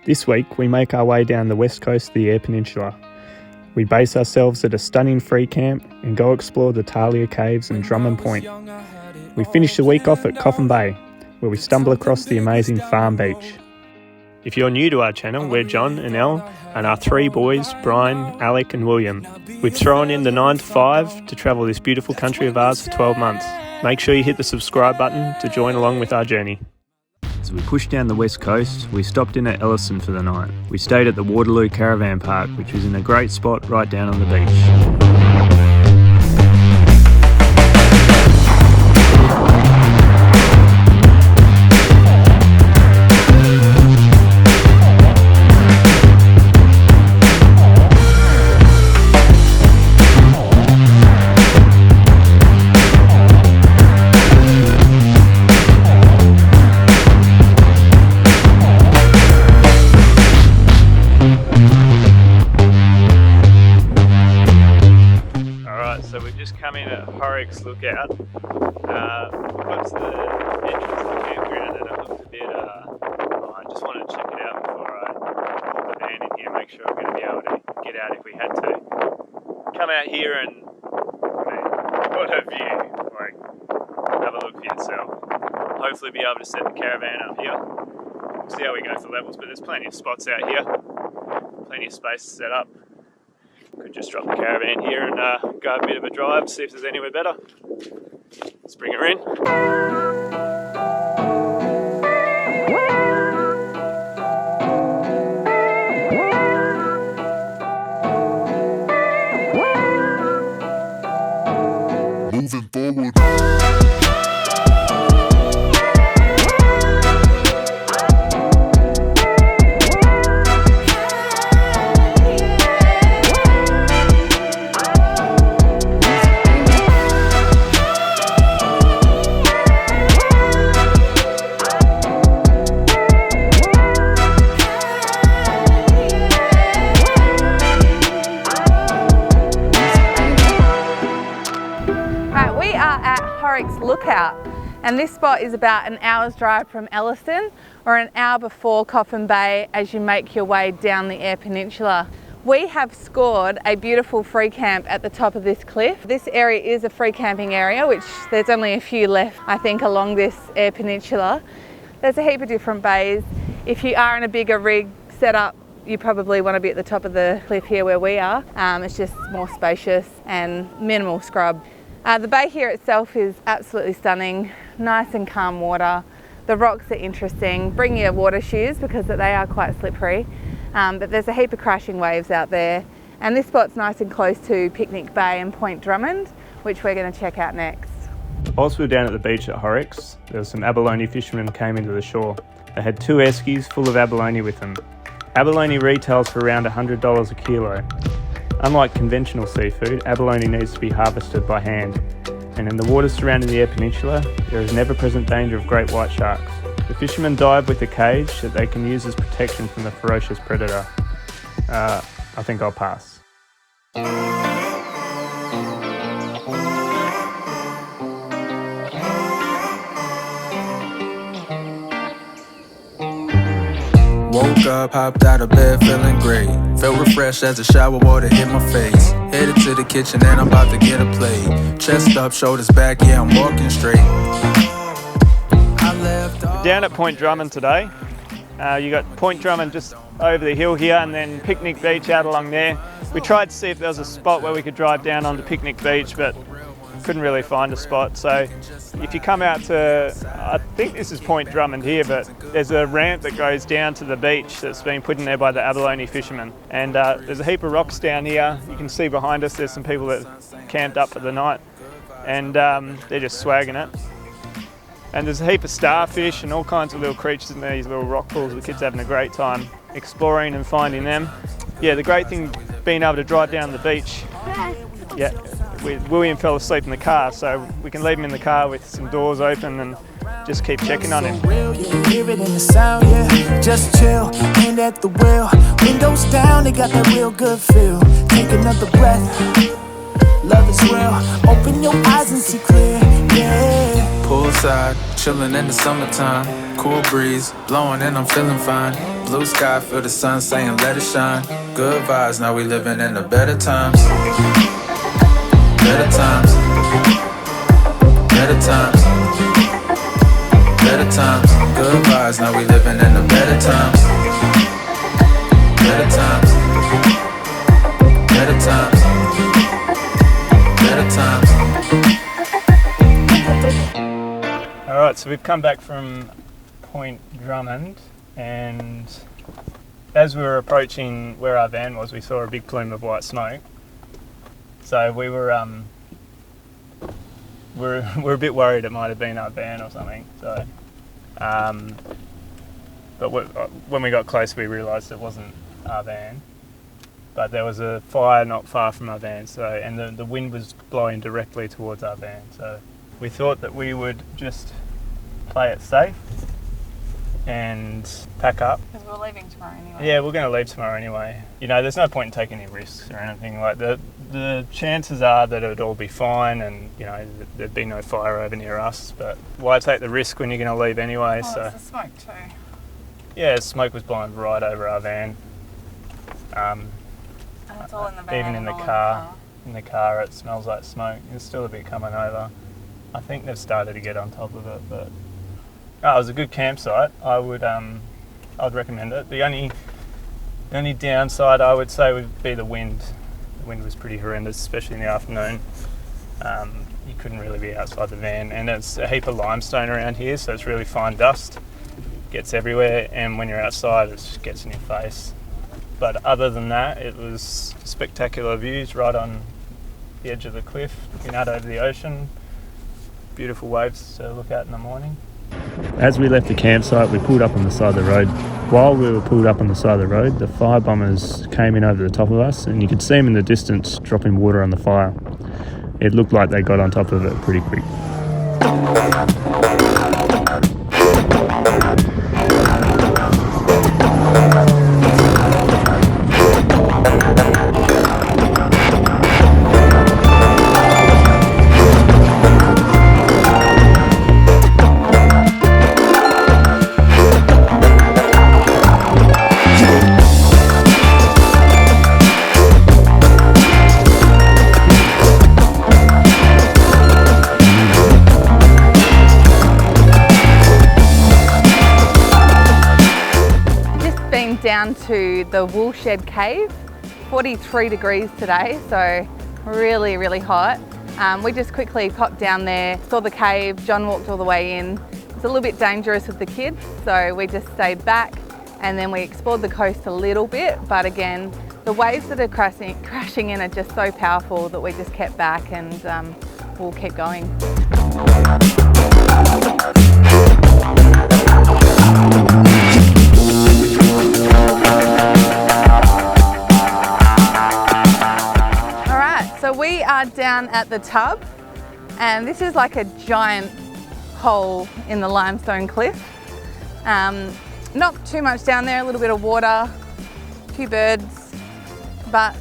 This week we make our way down the west coast of the Eyre Peninsula. We base ourselves at a stunning free camp and go explore the Talia Caves and Drummond Point. We finish the week off at Coffin Bay, where we stumble across the amazing Farm Beach. If you're new to our channel, we're John and Elle and our three boys, Brian, Alec and William. We've thrown in the 9 to 5 to travel this beautiful country of ours for 12 months. Make sure you hit the subscribe button to join along with our journey. As we pushed down the west coast, we stopped in at Elliston for the night. We stayed at the Waterloo Caravan Park, which was in a great spot right down on the beach. Come in at Horrocks Lookout. Got to the entrance of the campground and it looked a bit, I just wanted to check it out before I pull the van in here, make sure I'm going to be able to get out if we had to. Come out here and, what a view, have a look for yourself. Hopefully be able to set the caravan up here. See how we go for levels, but there's plenty of spots out here, plenty of space to set up. Could just drop the caravan here and go a bit of a drive, see if there's anywhere better. Let's bring her in. Moving forward. Horrocks Lookout, and this spot is about an hour's drive from Elliston or an hour before Coffin Bay as you make your way down the Eyre Peninsula. We have scored a beautiful free camp at the top of this cliff. This area is a free camping area, which there's only a few left I think along this Eyre Peninsula. There's a heap of different bays. If you are in a bigger rig setup, you probably want to be at the top of the cliff here where we are. It's just more spacious and minimal scrub. The bay here itself is absolutely stunning, nice and calm water. The rocks are interesting. Bring your water shoes because they are quite slippery, but there's a heap of crashing waves out there. And this spot's nice and close to Picnic Bay and Point Drummond, which we're going to check out next. Whilst we were down at the beach at Horrocks, there were some abalone fishermen came into the shore. They had 2 eskies full of abalone with them. Abalone retails for around $100 a kilo. Unlike conventional seafood, abalone needs to be harvested by hand, and in the waters surrounding the Eyre Peninsula, there is an ever-present danger of great white sharks. The fishermen dive with a cage that they can use as protection from the ferocious predator. I think I'll pass. Woke up, hopped out of bed, feeling great. Felt refreshed as the shower water hit my face. Headed to the kitchen and I'm about to get a plate. Chest up, shoulders back, yeah, I'm walking straight. Down at Point Drummond today. You got Point Drummond just over the hill here and then Picnic Beach out along there. We tried to see if there was a spot where we could drive down onto Picnic Beach, but couldn't really find a spot. So if you come out to, I think this is Point Drummond here, but there's a ramp that goes down to the beach that's been put in there by the abalone fishermen. And there's a heap of rocks down here. You can see behind us there's some people that camped up for the night, and they're just swagging it. And there's a heap of starfish and all kinds of little creatures in these little rock pools. The kids are having a great time exploring and finding them. Yeah, the great thing being able to drive down the beach. Yeah. William fell asleep in the car, so we can leave him in the car with some doors open and just keep checking on him. You can hear it in the sound, yeah. Just chill, hand at the wheel. Windows down, they got that real good feel. Take another breath. Love is real. Open your eyes and see clear, yeah. Poolside, chilling in the summertime. Cool breeze, blowing and I'm feeling fine. Blue sky, feel the sun saying let it shine. Good vibes, now we living in the better times. Better times. Better times. Better times. Good vibes, now we living in the better times. Better times. Better times. Better times. Alright, so we've come back from Point Drummond, and as we were approaching where our van was, we saw a big plume of white smoke. So we were we're a bit worried it might have been our van or something. So, but when we got close, we realised it wasn't our van. But there was a fire not far from our van, so and the wind was blowing directly towards our van. So we thought that we would just play it safe and pack up. Because we're leaving tomorrow anyway. Yeah, we're going to leave tomorrow anyway. You know, there's no point in taking any risks or anything. Like the chances are that it would all be fine, and you know there'd be no fire over near us. But why take the risk when you're going to leave anyway? Oh, so it's the smoke too. yeah, smoke was blowing right over our van. And it's all in the van. Even in the car. In the car, it smells like smoke. There's still a bit coming over. I think they've started to get on top of it, but it was a good campsite. I'd recommend it. The only downside I would say would be the wind. The wind was pretty horrendous, especially in the afternoon. You couldn't really be outside the van, and it's a heap of limestone around here, so it's really fine dust. Gets everywhere, and when you're outside, it just gets in your face. But other than that, it was spectacular views right on the edge of the cliff, looking out over the ocean. Beautiful waves to look at in the morning. As we left the campsite, we pulled up on the side of the road. While we were pulled up on the side of the road, the fire bombers came in over the top of us, and you could see them in the distance dropping water on the fire. It looked like they got on top of it pretty quick. Down to the Woolshed Cave, 43 degrees today, so really, really hot. We just quickly popped down there, saw the cave. John walked all the way in. It's a little bit dangerous with the kids, so we just stayed back, and then we explored the coast a little bit, but again, the waves that are crashing in are just so powerful that we just kept back, and we'll keep going. So we are down at the tub, and this is like a giant hole in the limestone cliff. Not too much down there, a little bit of water, a few birds, but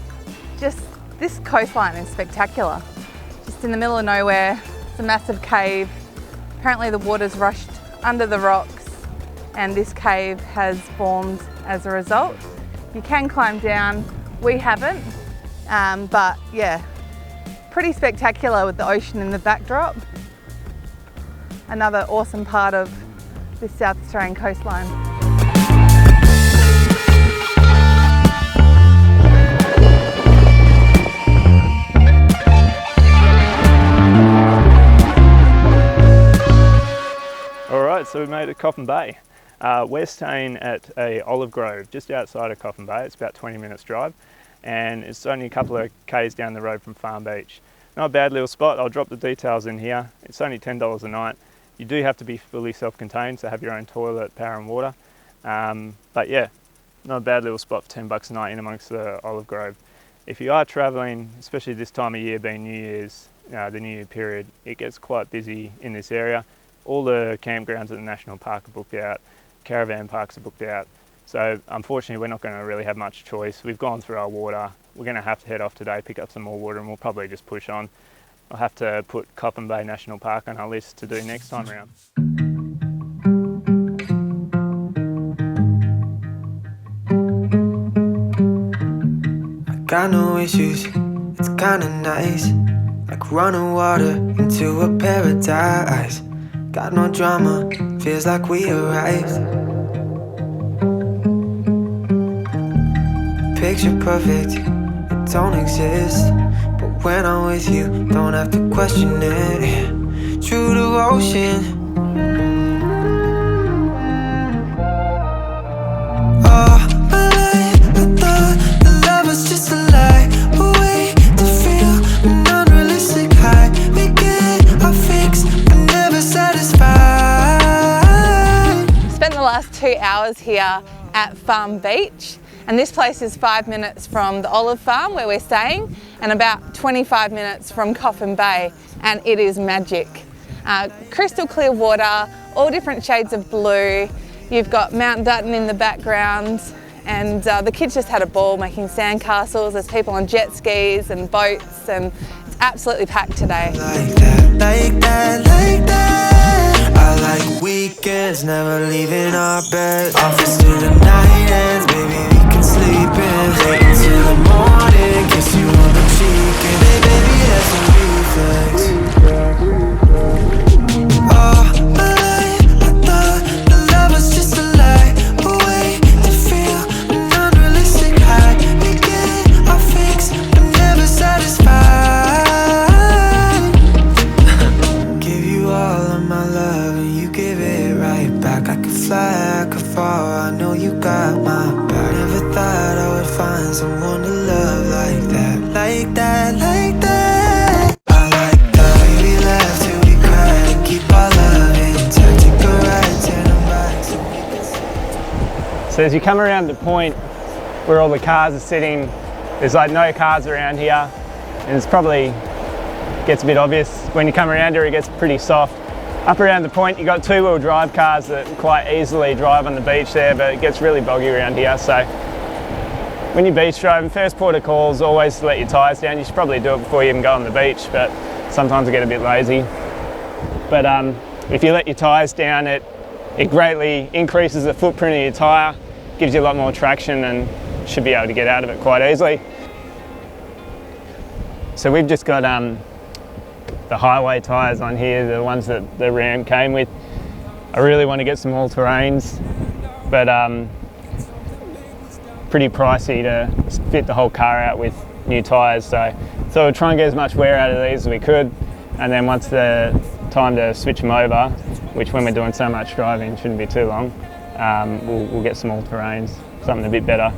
just this coastline is spectacular. Just in the middle of nowhere, it's a massive cave. Apparently the water's rushed under the rocks, and this cave has formed as a result. You can climb down, we haven't, but yeah, pretty spectacular with the ocean in the backdrop. Another awesome part of the South Australian coastline. Alright, so we made it to Coffin Bay. We're staying at a olive grove just outside of Coffin Bay. It's about 20 minutes drive, and it's only a couple of k's down the road from Farm Beach. Not a bad little spot. I'll drop the details in here. It's only $10 a night. You do have to be fully self-contained, so have your own toilet, power and water. But yeah, not a bad little spot for $10 a night in amongst the olive grove. If you are traveling, especially this time of year being New Year's, the New Year period, it gets quite busy in this area. All the campgrounds at the national park are booked out, caravan parks are booked out. So unfortunately, we're not going to really have much choice. We've gone through our water. We're going to have to head off today, pick up some more water, and we'll probably just push on. I'll have to put Coffin Bay National Park on our list to do next time around. Got no issues, it's kinda nice. Like running water into a paradise. Got no drama, feels like we arrived. Picture perfect, it don't exist. But when I'm with you, don't have to question it. True devotion. Last 2 hours here at Farm Beach, and this place is 5 minutes from the olive farm where we're staying and about 25 minutes from Coffin Bay, and it is magic. Crystal clear water, all different shades of blue. You've got Mount Dutton in the background, and the kids just had a ball making sandcastles. There's people on jet skis and boats, and it's absolutely packed today. Like that, like that, like that. I like weekends, never leaving our bed. Office till the night ends, baby, we can sleep in. Wait until the morning, kiss you on the cheek, and hey, baby, that's a reflex. Oh, my life, I thought the love was just a lie. A way to feel an unrealistic high. We get our fix, but never satisfied. Give you all of my love, give it right back. I could fly, I could fall, I know you got my back. Never thought I would find someone to love like that. Like that, like that. I like that. We laugh till we cry and keep our love intact. Take a ride, turn them back so we can see. So as you come around the point where all the cars are sitting, there's like no cars around here, and it's probably gets a bit obvious when you come around here. It gets pretty soft. Up around the point, you've got 2-wheel drive cars that quite easily drive on the beach there, but it gets really boggy around here. So when you're beach driving, first port of call is always to let your tyres down. You should probably do it before you even go on the beach, but sometimes I get a bit lazy. But if you let your tyres down, it greatly increases the footprint of your tyre, gives you a lot more traction, and should be able to get out of it quite easily. So we've just got the highway tyres on here, the ones that the Ram came with. I really want to get some all-terrains, but pretty pricey to fit the whole car out with new tyres. So we'll try and get as much wear out of these as we could, and then once the time to switch them over, which when we're doing so much driving shouldn't be too long, we'll get some all-terrains, something a bit better.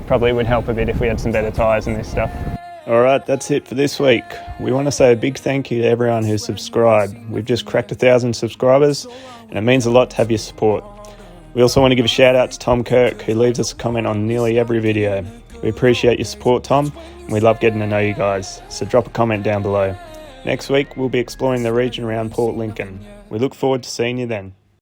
Probably would help a bit if we had some better tyres and this stuff. Alright, that's it for this week. We want to say a big thank you to everyone who's subscribed. We've just cracked 1,000 subscribers, and it means a lot to have your support. We also want to give a shout out to Tom Kirk, who leaves us a comment on nearly every video. We appreciate your support, Tom, and we love getting to know you guys, so drop a comment down below. Next week, we'll be exploring the region around Port Lincoln. We look forward to seeing you then.